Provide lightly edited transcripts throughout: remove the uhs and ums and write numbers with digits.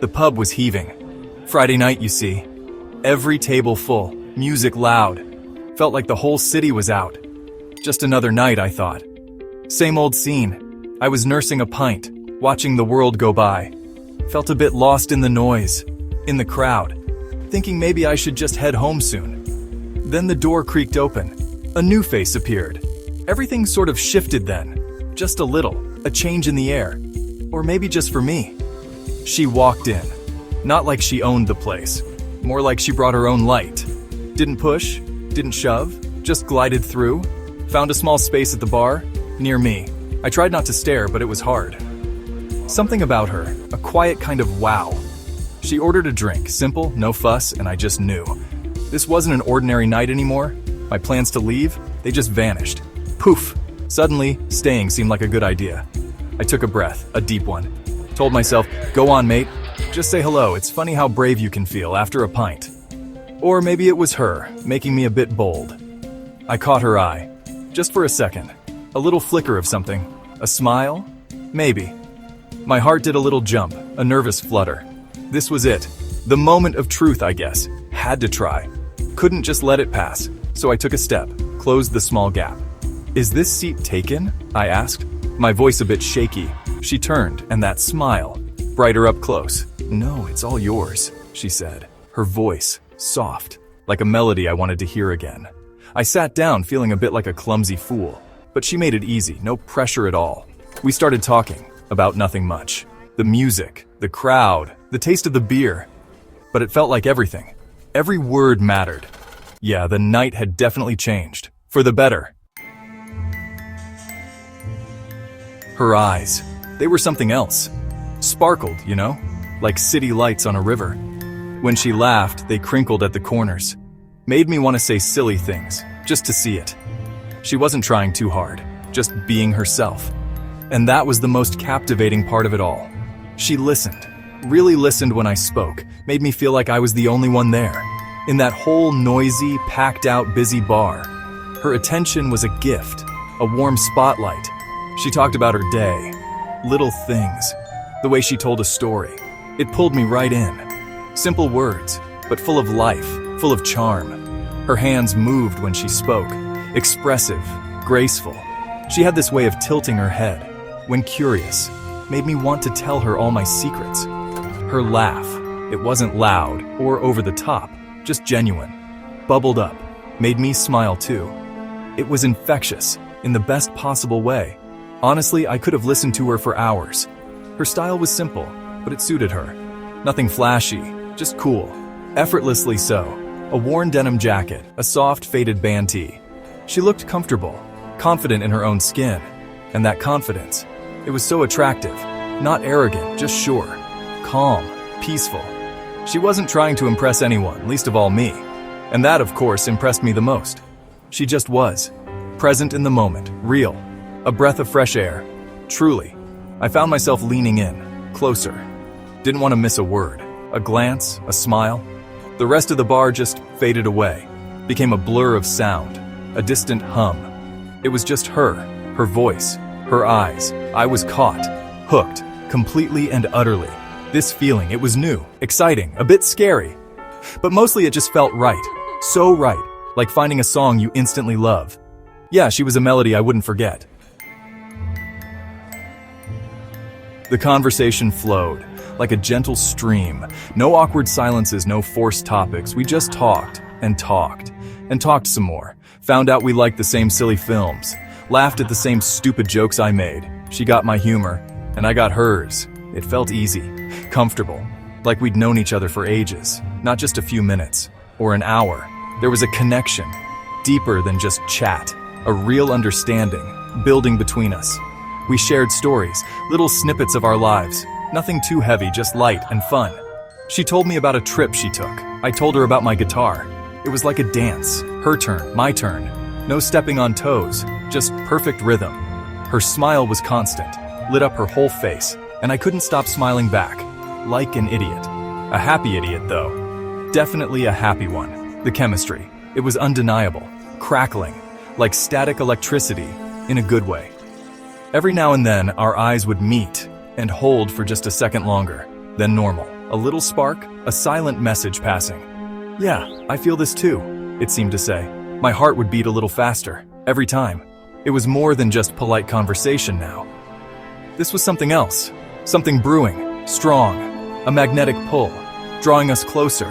The pub was heaving. Friday night, you see. Every table full, music loud. Felt like the whole city was out. Just another night, I thought. Same old scene. I was nursing a pint, watching the world go by. Felt a bit lost in the noise, in the crowd, thinking maybe I should just head home soon. Then the door creaked open. A new face appeared. Everything sort of shifted then. Just a little, a change in the air. Or maybe just for me. She walked in. Not like she owned the place. More like she brought her own light. Didn't push, didn't shove, just glided through. Found a small space at the bar, near me. I tried not to stare, but it was hard. Something about her, a quiet kind of wow. She ordered a drink, simple, no fuss, and I just knew. This wasn't an ordinary night anymore. My plans to leave, they just vanished. Poof! Suddenly, staying seemed like a good idea. I took a breath, a deep one. Told myself, go on, mate. Just say hello. It's funny how brave you can feel after a pint. Or maybe it was her, making me a bit bold. I caught her eye. Just for a second. A little flicker of something. A smile? Maybe. My heart did a little jump, a nervous flutter. This was it. The moment of truth, I guess. Had to try. Couldn't just let it pass. So I took a step, closed the small gap. Is this seat taken? I asked, my voice a bit shaky. She turned, and that smile, brighter up close. No, it's all yours, she said. Her voice, soft, like a melody I wanted to hear again. I sat down feeling a bit like a clumsy fool, but she made it easy, no pressure at all. We started talking about nothing much. The music, the crowd, the taste of the beer. But it felt like everything. Every word mattered. Yeah, the night had definitely changed. For the better. Her eyes, they were something else. Sparkled, you know, like city lights on a river. When she laughed, they crinkled at the corners. Made me want to say silly things, just to see it. She wasn't trying too hard, just being herself. And that was the most captivating part of it all. She listened, really listened when I spoke, made me feel like I was the only one there. In that whole noisy, packed-out, busy bar. Her attention was a gift, a warm spotlight. She talked about her day, little things, the way she told a story. It pulled me right in. Simple words, but full of life, full of charm. Her hands moved when she spoke, expressive, graceful. She had this way of tilting her head, when curious, made me want to tell her all my secrets. Her laugh, it wasn't loud or over the top, just genuine. Bubbled up, made me smile too. It was infectious, in the best possible way. Honestly, I could have listened to her for hours. Her style was simple, but it suited her. Nothing flashy, just cool. Effortlessly so. A worn denim jacket, a soft, faded band tee. She looked comfortable, confident in her own skin. And that confidence, it was so attractive. Not arrogant, just sure. Calm, peaceful. She wasn't trying to impress anyone, least of all me. And that, of course, impressed me the most. She just was. Present in the moment, real. A breath of fresh air. Truly. I found myself leaning in, closer. Didn't want to miss a word. A glance, a smile. The rest of the bar just faded away. Became a blur of sound. A distant hum. It was just her, her voice, her eyes. I was caught, hooked, completely and utterly. This feeling, it was new, exciting, a bit scary. But mostly it just felt right. So right. Like finding a song you instantly love. Yeah, she was a melody I wouldn't forget. The conversation flowed, like a gentle stream. No awkward silences, no forced topics. We just talked, and talked, and talked some more. Found out we liked the same silly films. Laughed at the same stupid jokes I made. She got my humor, and I got hers. It felt easy, comfortable, like we'd known each other for ages, not just a few minutes, or an hour. There was a connection, deeper than just chat, a real understanding, building between us. We shared stories, little snippets of our lives, nothing too heavy, just light and fun. She told me about a trip she took. I told her about my guitar. It was like a dance, her turn, my turn. No stepping on toes, just perfect rhythm. Her smile was constant, lit up her whole face, and I couldn't stop smiling back, like an idiot. A happy idiot, though. Definitely a happy one. The chemistry, it was undeniable, crackling, like static electricity, in a good way. Every now and then, our eyes would meet and hold for just a second longer than normal. A little spark, a silent message passing. Yeah, I feel this too, it seemed to say. My heart would beat a little faster, every time. It was more than just polite conversation now. This was something else, something brewing, strong, a magnetic pull, drawing us closer.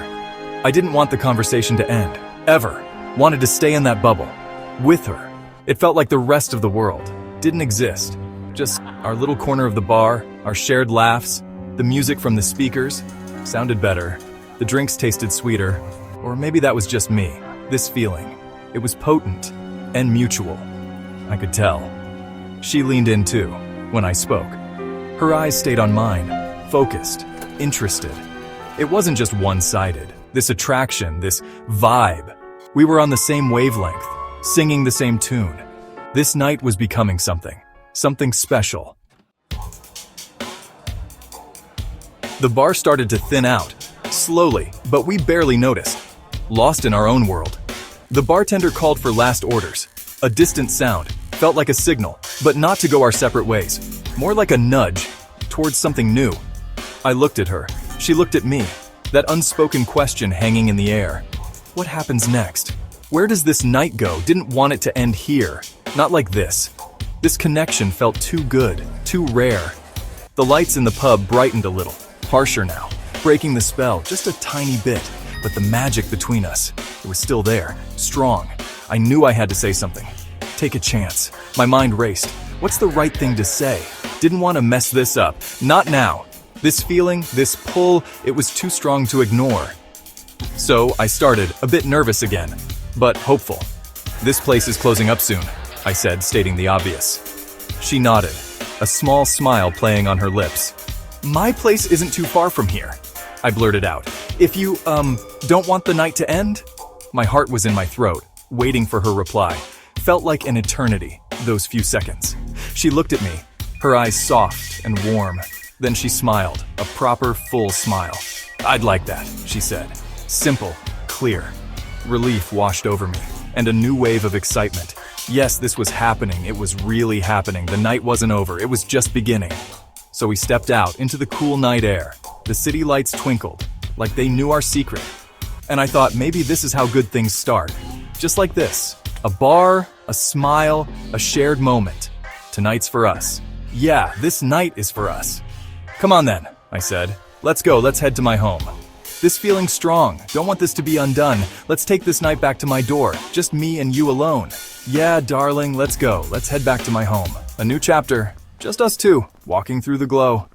I didn't want the conversation to end, ever. Wanted to stay in that bubble, with her. It felt like the rest of the world didn't exist. Just our little corner of the bar, our shared laughs, the music from the speakers sounded better. The drinks tasted sweeter, or maybe that was just me. This feeling, it was potent and mutual. I could tell. She leaned in too, when I spoke. Her eyes stayed on mine, focused, interested. It wasn't just one-sided, this attraction, this vibe. We were on the same wavelength, singing the same tune. This night was becoming something special. The bar started to thin out, slowly, but we barely noticed, lost in our own world. The bartender called for last orders. A distant sound, felt like a signal, but not to go our separate ways, more like a nudge towards something new. I looked at her, she looked at me, that unspoken question hanging in the air. What happens next? Where does this night go? Didn't want it to end here, not like this. This connection felt too good, too rare. The lights in the pub brightened a little, harsher now, breaking the spell just a tiny bit, but the magic between us, it was still there, strong. I knew I had to say something. Take a chance. My mind raced. What's the right thing to say? Didn't want to mess this up. Not now. This feeling, this pull, it was too strong to ignore. So I started, a bit nervous again, but hopeful. This place is closing up soon, I said, stating the obvious. She nodded, a small smile playing on her lips. My place isn't too far from here, I blurted out. If you, don't want the night to end? My heart was in my throat, waiting for her reply. Felt like an eternity, those few seconds. She looked at me, her eyes soft and warm. Then she smiled, a proper, full smile. I'd like that, she said. Simple, clear. Relief washed over me, and a new wave of excitement. Yes, this was happening. It was really happening. The night wasn't over. It was just beginning. So we stepped out into the cool night air. The city lights twinkled, like they knew our secret. And I thought maybe this is how good things start. Just like this. A bar, a smile, a shared moment. Tonight's for us. Yeah, this night is for us. Come on then, I said. Let's go, let's head to my home. This feeling's strong. Don't want this to be undone. Let's take this night back to my door. Just me and you alone. Yeah, darling, let's go. Let's head back to my home. A new chapter. Just us two, walking through the glow.